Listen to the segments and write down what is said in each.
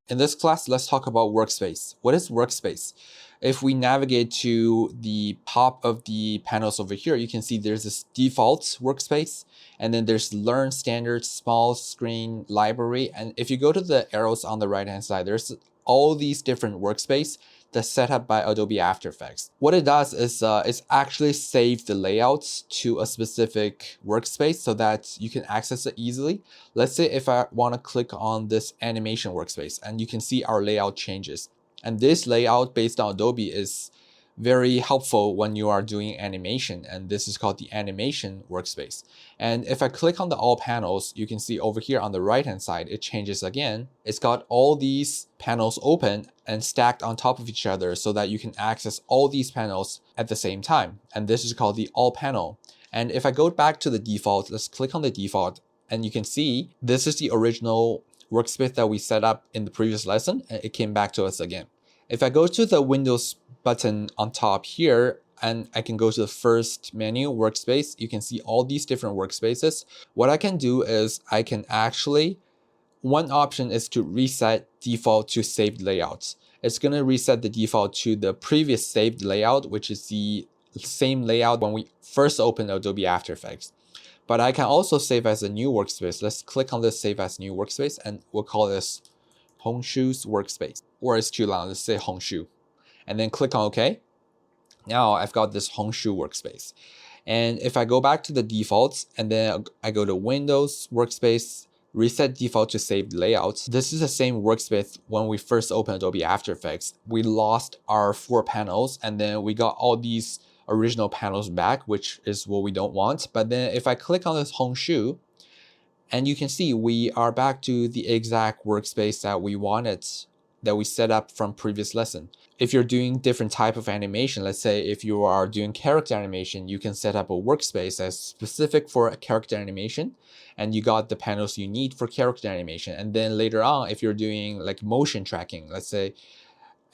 In this class, let's talk about Workspace. What is Workspace? If we navigate to the top of the panels over here, you can see there's this default workspace, and then there's Learn Standard, Small Screen, Library. And if you go to the arrows on the right-hand side, there's all these different workspace that's set up by Adobe After Effects. What it does is it's actually save the layouts to a specific workspace so that you can access it easily. Let's say if I want to click on this animation workspace, and you can see our layout changes. And this layout based on Adobe is very helpful when you are doing animation, and this is called the animation workspace. And if I click on the all panels, you can see over here on the right hand side, it changes again. It's got all these panels open and stacked on top of each other so that you can access all these panels at the same time. And this is called the all panel. And if I go back to the default, let's click on the default, and you can see this is the original workspace that we set up in the previous lesson, and it came back to us again. If I go to the Windows button on top here, and I can go to the first menu, workspace, you can see all these different workspaces. What I can do is I can actually, one option is to reset default to saved layouts. It's going to reset the default to the previous saved layout, which is the same layout when we first opened Adobe After Effects. But I can also save as a new workspace. Let's click on this save as new workspace, and we'll call this Hongshu's workspace. Or it's too long, let's say Hongshu. And then click on OK. Now I've got this Hongshu workspace. And if I go back to the defaults, and then I go to Windows, Workspace, reset default to saved layouts. This is the same workspace when we first opened Adobe After Effects. We lost our 4 panels, and then we got all these original panels back, which is what we don't want. But then if I click on this Hongshu, and you can see we are back to the exact workspace that we wanted, that we set up from previous lesson. If you're doing different type of animation, let's say if you are doing character animation, you can set up a workspace that's specific for a character animation, and you got the panels you need for character animation. And then later on, if you're doing like motion tracking, let's say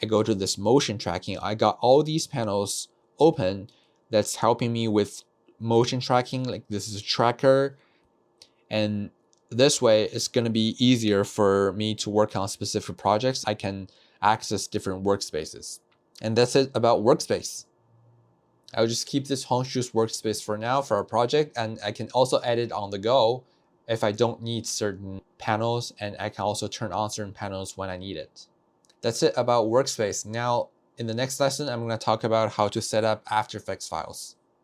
I go to this motion tracking, I got all these panels open that's helping me with motion tracking. Like this is a tracker, and this way it's going to be easier for me to work on specific projects. I can access different workspaces. And that's it about Workspace. I'll just keep this Hongshu's workspace for now for our project, and I can also edit on the go if I don't need certain panels, and I can also turn on certain panels when I need it. That's it about Workspace. Now, in the next lesson, I'm going to talk about how to set up After Effects files.